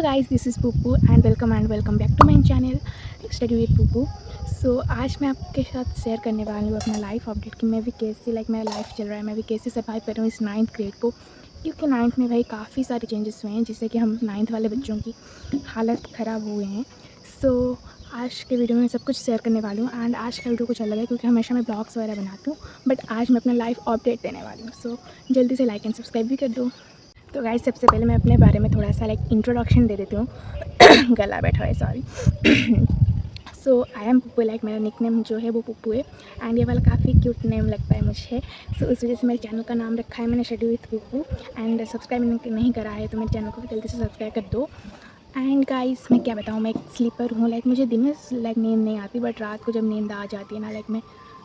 Guys, this is Puppu and welcome back to my channel study with Puppu. So आज मैं आपके साथ शेयर करने वाली हूँ अपना लाइफ अपडेट कि मैं भी कैसे मेरा लाइफ चल रहा है, मैं भी कैसे सर्वाइव कर रहा हूँ इस 9th ग्रेड को। क्योंकि 9th में भाई काफ़ी सारे चेंजेस हुए हैं जिससे कि हम 9th वाले बच्चों की हालत ख़राब हुए हैं। सो आज के वीडियो में सब कुछ शेयर करने वाली हूँ एंड आज का वीडियो कुछ अलग है क्योंकि हमेशा मैं ब्लॉग्स वगैरह बनाती हूँ, बट आज मैं अपना लाइफ अपडेट देने वाली हूँ। सो जल्दी से लाइक एंड सब्सक्राइब भी कर दो। तो गाइस, सबसे पहले मैं अपने बारे में थोड़ा सा इंट्रोडक्शन दे देती हूँ। गला बैठा है, सॉरी। सो आई एम पुप्पू, मेरा निक नेम जो है वो पुप्पू है एंड ये वाला काफ़ी क्यूट नेम लगता है मुझे। सो उस वजह से मेरे चैनल का नाम रखा है मैंने स्टडी विद पुप्पू। एंड सब्सक्राइब नहीं करा है तो मेरे चैनल को जल्दी से सब्सक्राइब कर दो। एंड गाइस, मैं क्या बताऊँ, मैं एक स्लीपर हूँ। मुझे दिन में नींद नहीं आती, बट रात को जब नींद आ जाती है ना, मैं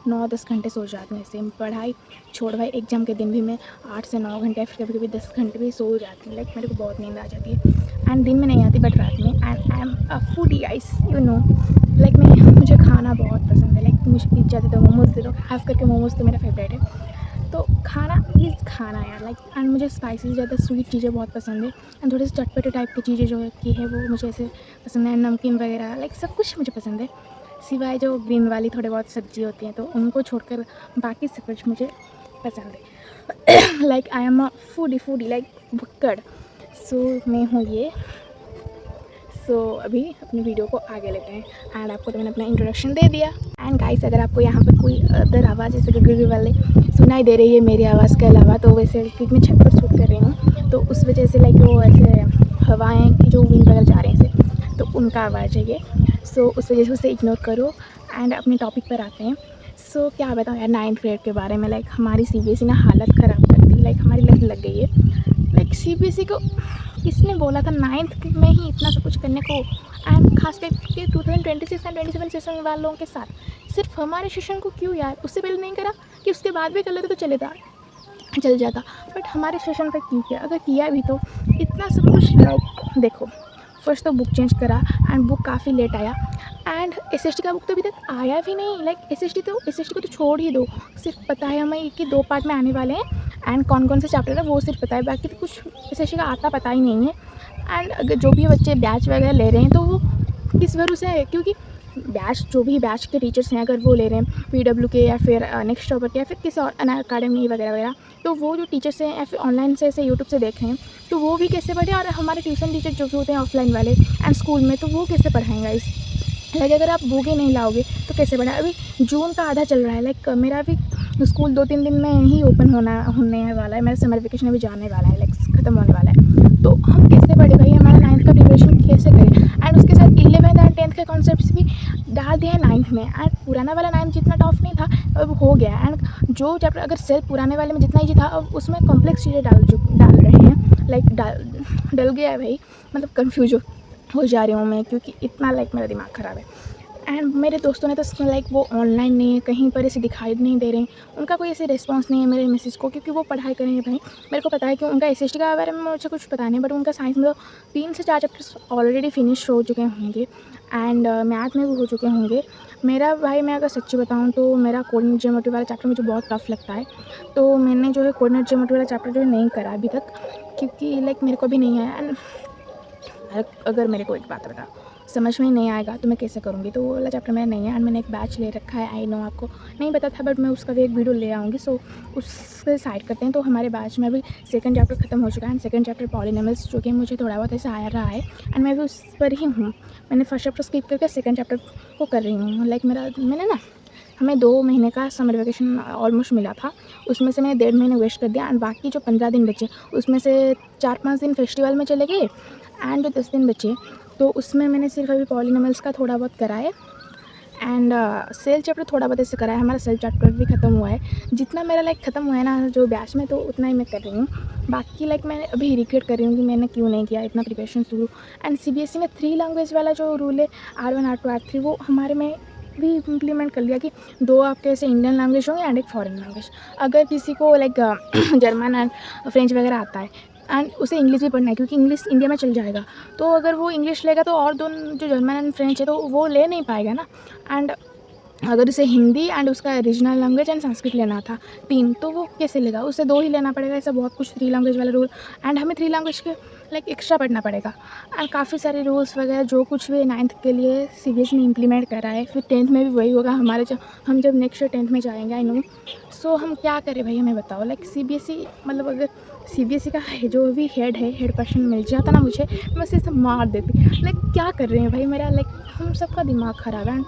9-10 घंटे सो जाती हूँ। ऐसे पढ़ाई छोड़ भाई, एग्जाम के दिन भी मैं 8 से 9 घंटे, फिर कभी कभी 10 घंटे भी सो जाती हूँ। मेरे को बहुत नींद आ जाती है एंड दिन में नहीं आती बट रात में। And I am a foodie guys, you know. मुझे खाना बहुत पसंद है। मुझे पिज्ज़ा दे दो, मोमोज दे दो, खास करके मोमोज तो मेरा फेवरेट है। तो खाना इज़ खाना यार। एंड मुझे स्पाइसी से ज़्यादा स्वीट चीज़ें बहुत पसंद है एंड थोड़े से चटपटे टाइप की चीज़ें जो है की है वो मुझे ऐसे पसंद है। नमकीन वगैरह सब कुछ मुझे पसंद है, सिवाय जो ग्रीन वाली थोड़े बहुत सब्ज़ी होती हैं, तो उनको छोड़कर बाकी सब कुछ मुझे पसंद है। आई एम अ फूडी भुक्कड़। सो मैं हूँ ये। सो अभी अपनी वीडियो को आगे लेते हैं एंड आपको तो मैंने अपना इंट्रोडक्शन दे दिया। एंड गाइस, अगर आपको यहाँ पर कोई अदर आवाज़ जैसे गिर वाले सुनाई दे रही है मेरी आवाज़ के अलावा, तो वैसे क्योंकि मैं छत पर शूट कर रही हूँ तो उस वजह से वो ऐसे हवाएं की जो विंड वगैरह जा रहे हैं तो उनका आवाज़ है ये। सो उस वजह से उसे इग्नोर करो एंड अपने टॉपिक पर आते हैं। सो क्या बताऊँ यार 9th ग्रेड के बारे में। हमारी CBSE ने हालत ख़राब कर दी। हमारी लग गई है। CBSE को किसने बोला था 9th में ही इतना सब कुछ करने को। एंड खास करके 2026 एंड 27 सेशन वालों के साथ सिर्फ हमारे सेशन को क्यों यार, उससे पहले नहीं करा कि उसके बाद भी कर लेते तो चल जाता, बट हमारे सेशन पर क्यों किया। अगर किया भी तो इतना सब कुछ देखो, फर्स्ट तो बुक चेंज करा एंड बुक काफ़ी लेट आया एंड SST का बुक तो अभी तक आया भी नहीं। SST को तो छोड़ ही दो, सिर्फ पता है हमें कि 2 पार्ट में आने वाले हैं एंड कौन कौन से चैप्टर है वो सिर्फ पता है, बाकी तो कुछ SST का आता पता ही नहीं है। एंड अगर जो भी बच्चे बैच वगैरह ले रहे हैं तो वो किस भरोसे है, क्योंकि जो भी बैच के टीचर्स हैं अगर वो ले रहे हैं PW के या फिर नेक्स्ट टॉपर के या फिर किसी और अकाडमी वगैरह वगैरह, तो वो जो टीचर्स हैं या फिर ऑनलाइन से ऐसे यूट्यूब से देख रहे हैं तो वो भी कैसे पढ़े। और हमारे ट्यूशन टीचर जो भी होते हैं ऑफलाइन वाले एंड स्कूल में, तो वो कैसे पढ़ाएंगे अगर आप बुक ही नहीं लाओगे तो कैसे पढ़ा। अभी जून का आधा चल रहा है। मेरा भी स्कूल 2-3 दिन में ही ओपन होने वाला है। मेरा समर वेकेशन अभी जाने वाला है, ख़त्म होने वाला है। तो हम कैसे पढ़े भाई, हमारा 9th का प्रिपरेशन कैसे करें। एंड उसके साथ 11th एंड 10th के कॉन्सेप्ट्स भी डाल दिया है 9th में। एंड पुराना वाला 9th जितना टफ नहीं था अब हो गया। एंड जो चैप्टर अगर सेल्फ पुराने वाले में जितना ईजी था अब उसमें कॉम्प्लेक्स चीज़ें डाल रहे हैं। डल गया है भाई, कन्फ्यूज हो जा रही हूँ मैं, क्योंकि इतना मेरा दिमाग ख़राब है। एंड मेरे दोस्तों ने तो वो ऑनलाइन नहीं है, कहीं पर ऐसे दिखाई नहीं दे रहे हैं, उनका कोई ऐसे रिस्पांस नहीं है मेरे मैसेज को, क्योंकि वो पढ़ाई कर रहे हैं भाई। मेरे को पता है कि उनका SST का बारे में मुझे कुछ पता नहीं, बट उनका साइंस में 3 से 4 चैप्टर्स ऑलरेडी फिनिश हो चुके होंगे एंड मैथ में भी हो चुके होंगे। मेरा भाई, मैं अगर सच्ची बताऊँ तो मेरा कोऑर्डिनेट ज्योमेट्री वाला चैप्टर मुझे बहुत टफ लगता है। तो मैंने जो है कोऑर्डिनेट ज्योमेट्री वाला चैप्टर जो है नहीं करा अभी तक, क्योंकि मेरे को भी नहीं आया। एंड अगर मेरे को एक बात बता समझ में नहीं आएगा तो मैं कैसे करूँगी, तो वो वाला चैप्टर मेरा नहीं है। एंड मैंने एक बैच ले रखा है, आई नो आपको नहीं पता था, बट मैं उसका भी एक वीडियो ले आऊँगी। सो उससे साइड करते हैं। तो हमारे बैच में अभी सेकंड चैप्टर ख़त्म हो चुका है एंड सेकंड चैप्टर पॉलिनॉमियल्स, जो कि मुझे थोड़ा बहुत ऐसा आ रहा है एंड मैं भी उस पर ही हूँ। मैंने फर्स्ट चैप्टर स्किप करके सेकंड चैप्टर को कर रही हूँ। हमें 2 महीने का समर वेकेशन ऑलमोस्ट मिला था, उसमें से मैंने 1.5 महीने वेस्ट कर दिया एंड बाकी जो 15 दिन बचे उसमें से 4-5 दिन फेस्टिवल में चले गए एंड जो 10 दिन बचे तो उसमें मैंने सिर्फ अभी पॉलिनॉमियल्स का थोड़ा बहुत करा है एंड सेल चैप्टर थोड़ा बहुत ऐसे करा है। हमारा सेल चैप्टर भी ख़त्म हुआ है, जितना मेरा ख़त्म हुआ है ना जो बैच में, तो उतना ही मैं कर रही हूँ। बाकी मैं अभी रिग्रेट कर रही हूँ कि मैंने क्यों नहीं किया इतना प्रिपरेशन शुरू। एंड CBSE में 3 लैंग्वेज वाला जो रूल है R1 R2 R3 वो हमारे में भी इम्प्लीमेंट कर लिया कि 2 आपके ऐसे इंडियन लैंग्वेज होंगे एंड एक फॉरेन लैंग्वेज। अगर किसी को जर्मन एंड फ्रेंच वगैरह आता है एंड उसे इंग्लिश भी पढ़ना है, क्योंकि इंग्लिश इंडिया में चल जाएगा, तो अगर वो इंग्लिश लेगा तो और 2 जो जर्मन एंड फ्रेंच है तो वो ले नहीं पाएगा ना। एंड अगर उसे हिंदी एंड उसका रीजनल लैंग्वेज एंड संस्कृत लेना था 3, तो वो कैसे लेगा, उसे 2 ही लेना पड़ेगा। ऐसा बहुत कुछ 3 लैंग्वेज वाला रूल। एंड हमें 3 लैंग्वेज के लाइक एक्स्ट्रा पढ़ना पड़ेगा। एंड काफ़ी सारे रूल्स वगैरह जो कुछ भी 9th के लिए सीबीएसई ने इम्प्लीमेंट करा है, फिर 10th में भी वही होगा हमारे हम जब नेक्स्ट ईयर 10th में जाएंगे, आई नो। सो हम क्या करें भाई, हमें बताओ। लाइक सीबीएसई मतलब अगर सीबीएसई का जो भी हेड पर्सन मिल जाता ना मुझे, मैं उसे सब मार देती। लाइक क्या कर रहे हैं भाई, मेरा लाइक हम सबका दिमाग ख़राब है।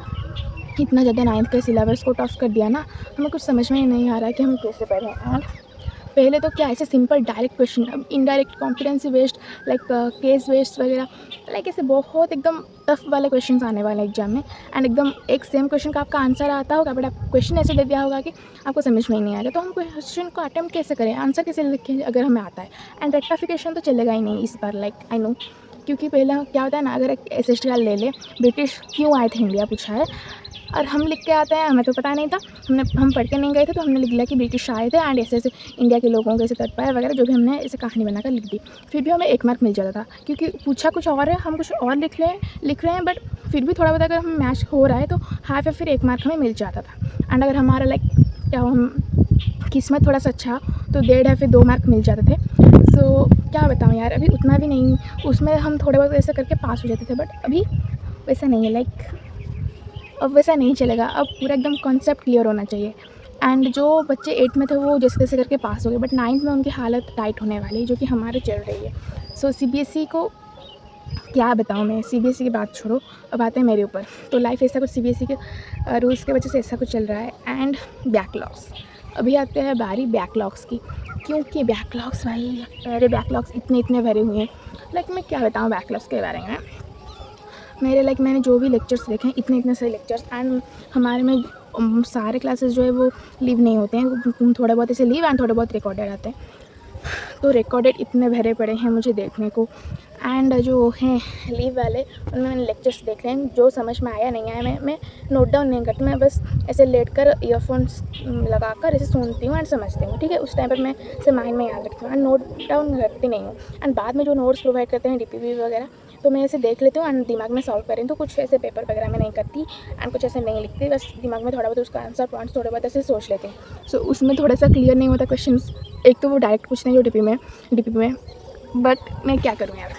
इतना ज़्यादा 9th के सिलेबस को टफ कर दिया ना, हमें कुछ समझ में ही नहीं आ रहा है कि हम कैसे पढ़ें। और पहले तो क्या ऐसे सिंपल डायरेक्ट क्वेश्चन, अब indirect competency based, like case based वगैरह, लाइक ऐसे बहुत एकदम टफ वाले क्वेश्चन आने वाले हैं एग्जाम में। एंड एकदम एक सेम क्वेश्चन का आपका आंसर आता होगा, बट आप क्वेश्चन ऐसे दे दिया होगा कि आपको समझ में ही नहीं आ रहा। तो हम क्वेश्चन को अटेम्प्ट कैसे करें, आंसर कैसे लिखें अगर हमें आता है। एंड रेक्टिफिकेशन तो चलेगा ही नहीं इस बार, लाइक आई नो। क्योंकि पहला क्या होता है ना, अगर एक एसएसटी का ले ले, ब्रिटिश क्यों आए थे इंडिया पूछा है, और हम लिख के आते हैं, हमें तो पता नहीं था, हम पढ़ के नहीं गए थे, तो हमने लिख दिया कि ब्रिटिश आए थे एंड ऐसे ऐसे इंडिया के लोगों को ऐसे तड़पाया वगैरह, जो भी हमने ऐसे कहानी बनाकर लिख दी। फिर भी हमें 1 मार्क मिल जाता था, क्योंकि पूछा कुछ और है, हम कुछ और लिख रहे हैं, बट फिर भी थोड़ा बहुत अगर हम मैच हो रहा है तो हाफ या फिर 1 मार्क हमें मिल जाता था। एंड अगर हमारा लाइक क्या हम किस्मत थोड़ा सा अच्छा तो 1.5 या फिर 2 मार्क मिल जाते थे। सो क्या बताऊँ यार, अभी उतना भी नहीं, उसमें हम थोड़े बहुत ऐसा करके पास हो जाते थे, बट अभी वैसा नहीं है। लाइक अब वैसा नहीं चलेगा, अब पूरा एकदम कॉन्सेप्ट क्लियर होना चाहिए। एंड जो बच्चे 8th में थे वो जैसे तैसे करके पास हो गए, बट 9th में उनकी हालत टाइट होने वाली है, जो कि हमारे चल रही है। सो सीबीएसई को क्या बताऊँ मैं, सीबीएसई की बात छोड़ो, अब आते हैं मेरे ऊपर। तो लाइफ ऐसा कुछ सीबीएसई के रूल्स की वजह से ऐसा कुछ चल रहा है। एंड बैकलॉग्स, अभी आते हैं बारी बैकलॉग्स की, क्योंकि बैकलॉग्स भाई, अरे बैकलॉग्स इतने भरे हुए हैं। लाइक मैं क्या बताऊँ बैकलॉग्स के बारे में। मेरे लाइक मैंने जो भी लेक्चर्स देखे हैं, इतने सारे लेक्चर्स, एंड हमारे में सारे क्लासेस जो है वो लीव नहीं होते हैं, थोड़े बहुत ऐसे लीव एंड थोड़े बहुत रिकॉर्डेड आते हैं। तो रिकॉर्डेड इतने भरे पड़े हैं मुझे देखने को। एंड जो हैं लीव वाले, उनमें मैंने लेक्चर्स देख रहे हैं, जो समझ में आया नहीं आया मैं नोट डाउन नहीं करती, मैं बस ऐसे लेट कर ईयरफोन्स लगा कर ऐसे सुनती हूँ एंड समझती हूँ, ठीक है। उस टाइम पर मैं इसे माइंड में याद रखती हूँ एंड नोट डाउन करती नहीं हूँ। एंड बाद में जो नोट्स प्रोवाइड करते हैं डीपीपी वगैरह, तो मैं ऐसे देख लेती हूँ एंड दिमाग में सॉल्व करें, तो कुछ ऐसे पेपर वगैरह में नहीं करती एंड कुछ ऐसे नहीं लिखती, बस दिमाग में थोड़ा बहुत उसका आंसर पॉइंट्स थोड़े बहुत ऐसे सोच लेती हूँ। सो उसमें थोड़ा सा क्लियर नहीं होता क्वेश्चन, एक तो वो डायरेक्ट पूछते हैं जो डीपीपी में, बट मैं क्या करूँ यार।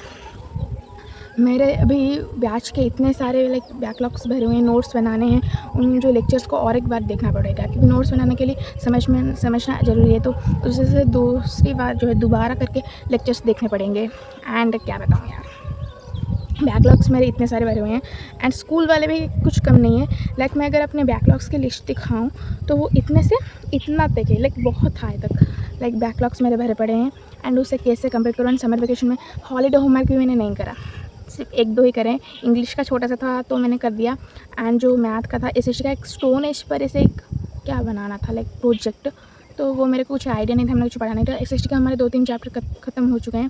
मेरे अभी बैच के इतने सारे लाइक बैकलॉग्स भरे हुए हैं, नोट्स बनाने हैं, उन जो लेक्चर्स को और एक बार देखना पड़ेगा, क्योंकि नोट्स बनाने के लिए समझना ज़रूरी है। तो उससे दूसरी बार जो है दोबारा करके लेक्चर्स देखने पड़ेंगे। एंड क्या बताऊँ यार, बैकलॉग्स मेरे इतने सारे भरे हुए हैं एंड स्कूल वाले भी कुछ कम नहीं है। लाइक मैं अगर अपने बैकलॉग्स की लिस्ट दिखाऊँ तो वो इतने से इतना तक है, लाइक बहुत हाई तक लाइक बैकलॉग्स मेरे भरे पड़े हैं। एंड उसे कैसे कंप्लीट करूँ। समर वेकेशन में हॉलीडे होमवर्क भी मैंने नहीं करा, सिर्फ 1-2 ही करें। इंग्लिश का छोटा सा था तो मैंने कर दिया, एंड जो मैथ का था एसएसटी का एक स्टोन एज पर ऐसे एक क्या बनाना था लाइक प्रोजेक्ट, तो वो मेरे को कुछ आइडिया नहीं था, मैंने कुछ पढ़ा नहीं था। एसएसटी का हमारे 2-3 चैप्टर ख़त्म हो चुके हैं,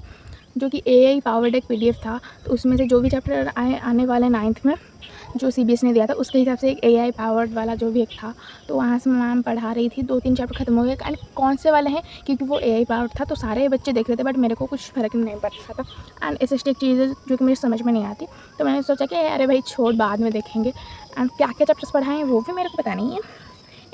जो कि एआई पावर्ड एक पीडीएफ था। तो उसमें से जो भी चैप्टर आने वाले 9th में जो सीबीएसई ने दिया था, उसके हिसाब से एक एआई पावर्ड वाला जो भी एक था, तो वहाँ से मैम पढ़ा रही थी। 2-3 चैप्टर खत्म हो गए। एंड कौन से वाले हैं, क्योंकि वो एआई पावर्ड था तो सारे बच्चे देख रहे थे, बट मेरे को कुछ फ़र्क नहीं पड़ रहा था। एंड एसएसटी एक चीज़ है जो कि मुझे समझ में नहीं आती, तो मैंने सोचा कि अरे भाई छोड़, बाद में देखेंगे। एंड क्या क्या चैप्टर्स पढ़ाएँ वो भी मेरे को पता नहीं है।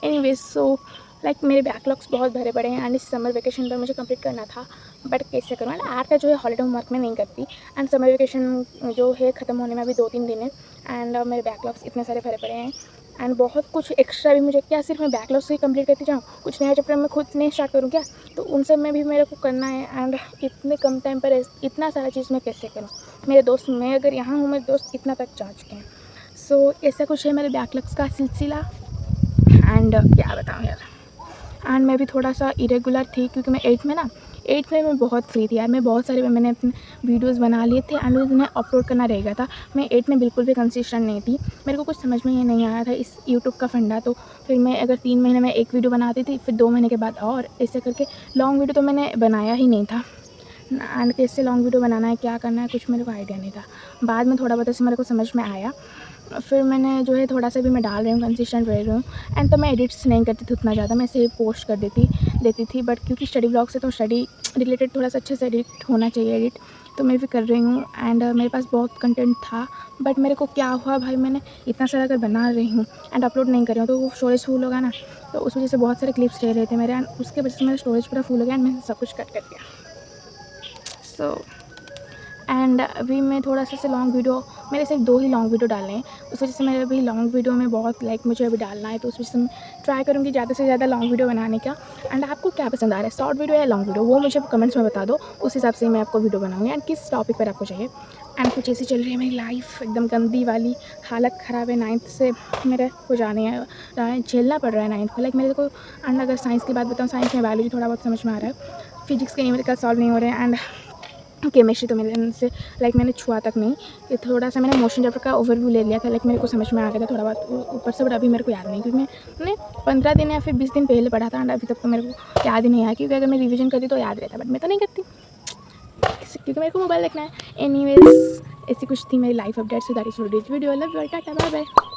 एनीवेज सो लाइक मेरे बैकलॉग्स बहुत भरे पड़े हैं एंड इस समर वेकेशन पर मुझे कंप्लीट करना था, बट कैसे करूँ। एंड आर्ट का जो है हॉलीडे होमवर्क में नहीं करती, एंड समर वेकेशन जो है ख़त्म होने में अभी 2-3 दिन है। एंड मेरे बैकलॉग्स इतने सारे भरे पड़े हैं एंड बहुत कुछ एक्स्ट्रा भी मुझे, क्या सिर्फ मैं बैकलॉग्स ही कंप्लीट करती जाऊँ, कुछ नया चैप्टर मैं खुद नहीं स्टार्ट करूँ क्या, तो उन सब में भी मेरे को करना है। एंड इतने कम टाइम पर इतना सारा चीज़ मैं कैसे करूँ। मेरे दोस्त, मैं अगर यहाँ हूँ, मेरे दोस्त इतना तक जा चुके हैं। सो ऐसा कुछ है मेरे बैकलॉग्स का सिलसिला। एंड क्या बताऊँ यार। एंड मैं भी थोड़ा सा इरेगुलर थी, क्योंकि मैं 8th में मैं बहुत फ्री थी यार। मैं बहुत सारे मैंने अपने वीडियोज़ बना लिए थे एंड उन्हें अपलोड करना रह गया था। मैं 8th में बिल्कुल भी कंसिस्टेंट नहीं थी, मेरे को कुछ समझ में ही नहीं आया था इस यूट्यूब का फंडा। तो फिर मैं अगर 3 महीने में एक वीडियो बनाती थी, फिर 2 महीने के बाद और ऐसे करके लॉन्ग वीडियो तो मैंने बनाया ही नहीं था। एंड कैसे लॉन्ग वीडियो बनाना है, क्या करना है, कुछ मेरे को आइडिया नहीं था। बाद में थोड़ा बहुत ऐसे मेरे को समझ में आया, फिर मैंने जो है थोड़ा सा भी मैं डाल रही हूँ, कंसिस्टेंट रह रही हूँ। एंड तो मैं एडिट्स नहीं करती थी उतना ज़्यादा, मैं ऐसे पोस्ट कर देती थी। बट क्योंकि स्टडी ब्लॉग से तो स्टडी रिलेटेड थोड़ा सा अच्छे से एडिट होना चाहिए एडिट, तो मैं भी कर रही हूँ। एंड मेरे पास बहुत कंटेंट था, बट मेरे को क्या हुआ भाई, मैंने इतना सारा अगर बना रही हूँ एंड अपलोड नहीं कर रही हूँ, तो वो स्टोरेज फुल होगा ना, तो उस वजह से बहुत सारे क्लिप्स रह रहे थे मेरे, एंड उसके वजह से मेरा स्टोरेज पूरा फुल हो गया एंड मैंने सब कुछ कट कर दिया। सो एंड अभी मैं थोड़ा सा लॉन्ग वीडियो, मेरे सिर्फ 2 ही लॉन्ग वीडियो डाले हैं, उस वजह से मेरे अभी लॉन्ग वीडियो में बहुत मुझे अभी डालना है, तो उस वजह से मैं ट्राई करूँगी ज़्यादा से ज़्यादा लॉन्ग वीडियो बनाने का। एंड आपको क्या पसंद आ रहा है, शॉर्ट वीडियो या लॉन्ग वीडियो, वो मुझे कमेंट्स में बता दो, उस हिसाब से मैं आपको वीडियो बनाऊँगी एंड किस टॉपिक पर आपको चाहिए। एंड कुछ ऐसी चल रही है मेरी लाइफ, एकदम गंदी वाली हालत ख़राब है। 9th से मेरे को जाने है झेलना पड़ रहा है 9th को, मेरे को। एंड अगर साइंस की बात बताऊँ, साइंस में बायोलॉजी थोड़ा बहुत समझ में आ रहा है, फिजिक्स के न्यूमेरिकल सॉल्व नहीं हो रहे हैं, एंड केमिस्ट्री तो मेरे से मैंने छुआ तक नहीं। ये थोड़ा सा मैंने मोशन चैप्टर का ओवरव्यू ले लिया था, मेरे को समझ में आ गया था थोड़ा बहुत ऊपर से, बट अभी मेरे को याद नहीं, क्योंकि मैंने 15 दिन या फिर 20 दिन पहले पढ़ा था एंड अभी तक तो मेरे को याद ही नहीं आया, क्योंकि अगर मैं रिवीजन करती तो याद रहता, बट मैं तो नहीं करती क्योंकि मेरे को मोबाइल देखना है। एनीवेज, ऐसी कुछ थी मेरी life update. So that is video. Love you, tata, bye bye.